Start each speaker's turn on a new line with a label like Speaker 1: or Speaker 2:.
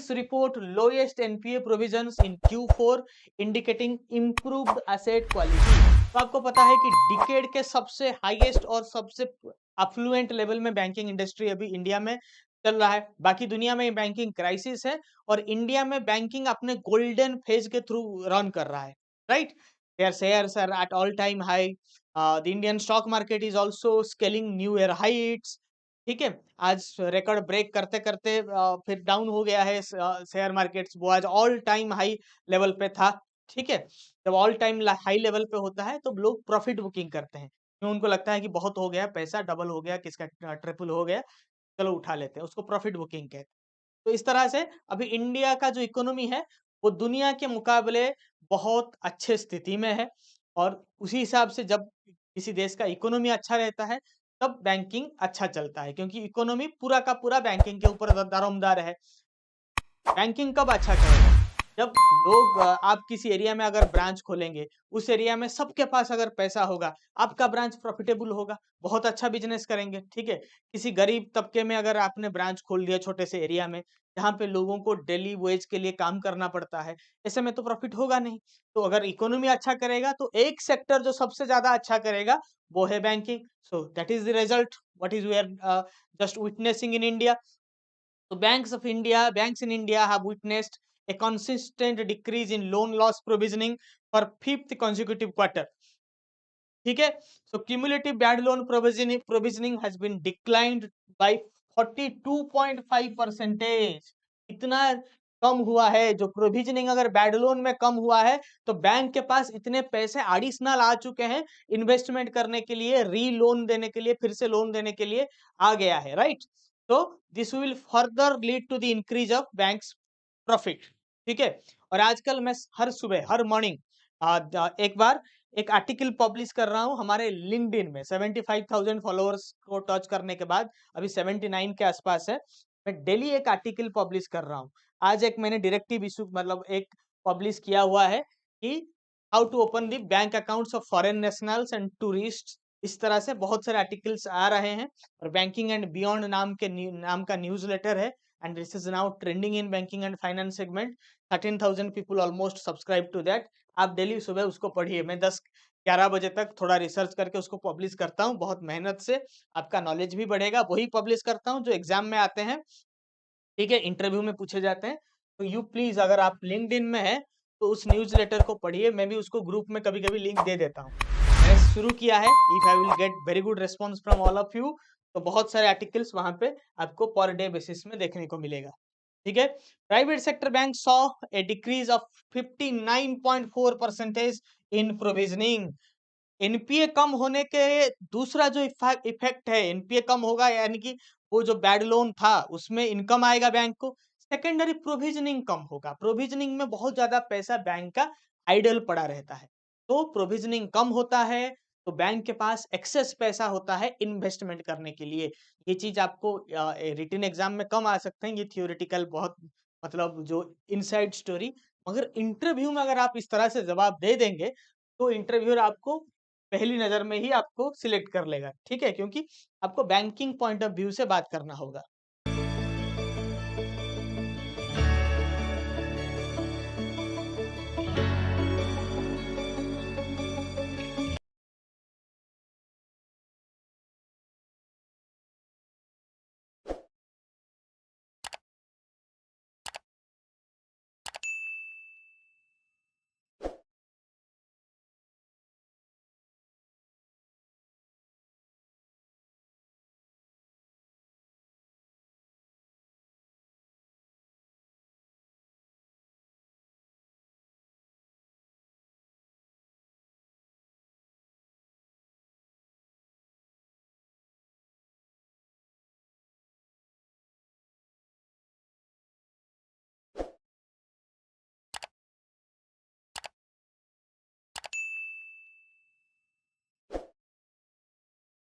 Speaker 1: Banks report lowest NPA provisions in Q4 indicating improved asset quality। तो आपको पता है कि डिकेड के सबसे हाईएस्ट और सबसे अफ्लुएंट लेवल में बैंकिंग इंडस्ट्री अभी इंडिया में चल रहा है। बाकी दुनिया में बैंकिंग क्राइसिस है और इंडिया में बैंकिंग अपने गोल्डन फेज के थ्रू रन कर रहा है, right? Their shares are at all time high. The Indian stock market is also scaling new year heights. ठीक है, आज रिकॉर्ड ब्रेक करते करते फिर डाउन हो गया है शेयर मार्केट्स। वो आज ऑल टाइम हाई लेवल पे था। ठीक है, जब ऑल टाइम हाई लेवल पे होता है तो लोग प्रॉफिट बुकिंग करते हैं, क्यों? उनको लगता है कि बहुत हो गया पैसा, डबल हो गया, किसका ट्रिपल हो गया, चलो उठा लेते हैं, उसको प्रॉफिट बुकिंग कहते हैं। तो इस तरह से अभी इंडिया का जो इकोनॉमी है वो दुनिया के मुकाबले बहुत अच्छे स्थिति में है और उसी हिसाब से जब किसी देश का इकोनॉमी अच्छा रहता है तब बैंकिंग अच्छा चलता है, क्योंकि इकोनॉमी पूरा का पूरा बैंकिंग के ऊपर दारोमदार है। बैंकिंग कब अच्छा करेगा? जब लोग आप किसी एरिया में अगर ब्रांच खोलेंगे, उस एरिया में सबके पास अगर पैसा होगा, आपका ब्रांच प्रॉफिटेबल होगा, बहुत अच्छा बिजनेस करेंगे, ठीक है? किसी गरीब तबके में अगर आपने ब्रांच खोल दिया छोटे से एरिया में, जहाँ पे लोगों को डेली वेज के लिए काम करना पड़ता है, ऐसे में तो प्रॉफिट होगा नहीं। तो अगर इकोनॉमी अच्छा करेगा, तो एक सेक्टर जो सबसे ज़्यादा अच्छा करेगा, वो है banking. So that is the result what is we are just witnessing in India. So banks in India have witnessed a consistent decrease in loan loss provisioning for fifth consecutive quarter. ठीक है, so cumulative bad loan provisioning has been declined by 42.5%। इतना कम हुआ है जो provisioning, अगर bad loan में कम हुआ है तो बैंक के पास इतने पैसे एडिशनल आ चुके हैं इन्वेस्टमेंट करने के लिए, री लोन देने के लिए, फिर से लोन देने के लिए आ गया है, राइट? तो this will further lead to the increase of banks profit. ठीक है, और आजकल मैं हर सुबह, हर मॉर्निंग एक बार एक आर्टिकल पब्लिश कर रहा हूँ हमारे लिंक्डइन में। 75,000 फॉलोअर्स को टच करने के बाद अभी 79 के आसपास है। मैं डेली एक आर्टिकल पब्लिश कर रहा हूँ। आज एक मैंने डायरेक्टिव इशू मतलब एक पब्लिश किया हुआ है कि how to open the bank accounts of foreign nationals and tourist. इस तरह से बहुत सारे आर्टिकल्स आ रहे हैं और बैंकिंग एंड बियॉन्ड नाम का न्यूज़लेटर है and this is now trending in banking and finance segment. 13,000 people almost subscribe to that. आप डेली सुबह उसको पढ़िए। मैं 10-11 बजे तक थोड़ा रिसर्च करके उसको पब्लिश करता हूँ बहुत मेहनत से। आपका नॉलेज भी बढ़ेगा। वही पब्लिश करता हूँ जो एग्जाम में आते हैं, ठीक है, इंटरव्यू में पूछे जाते हैं। तो यू प्लीज, अगर आप लिंक्डइन में है तो उस न्यूज़लेटर को पढ़िए। मैं भी उसको ग्रुप में कभी-कभी लिंक दे देता हूँ। मैंने शुरू किया है। If I will get very good response from all of you, तो बहुत सारे आर्टिकल्स वहां पे आपको पर डे बेसिस में देखने को मिलेगा। ठीक है, private sector bank saw a decrease of 59.4% in provisioning. NPA कम होने के दूसरा जो इफेक्ट है, एनपीए कम होगा यानी कि वो जो बैड लोन था उसमें इनकम आएगा बैंक को। सेकेंडरी प्रोविजनिंग कम होगा। प्रोविजनिंग में बहुत ज्यादा पैसा बैंक का आइडल पड़ा रहता है, तो प्रोविजनिंग कम होता है तो बैंक के पास एक्सेस पैसा होता है इन्वेस्टमेंट करने के लिए। ये चीज आपको रिटन एग्जाम में कम आ सकते हैं, ये थियोरेटिकल बहुत मतलब जो इनसाइड स्टोरी। मगर इंटरव्यू में अगर आप इस तरह से जवाब दे देंगे तो इंटरव्यूअर आपको पहली नजर में ही आपको सिलेक्ट कर लेगा। ठीक है, क्योंकि आपको बैंकिंग पॉइंट ऑफ व्यू से बात करना होगा।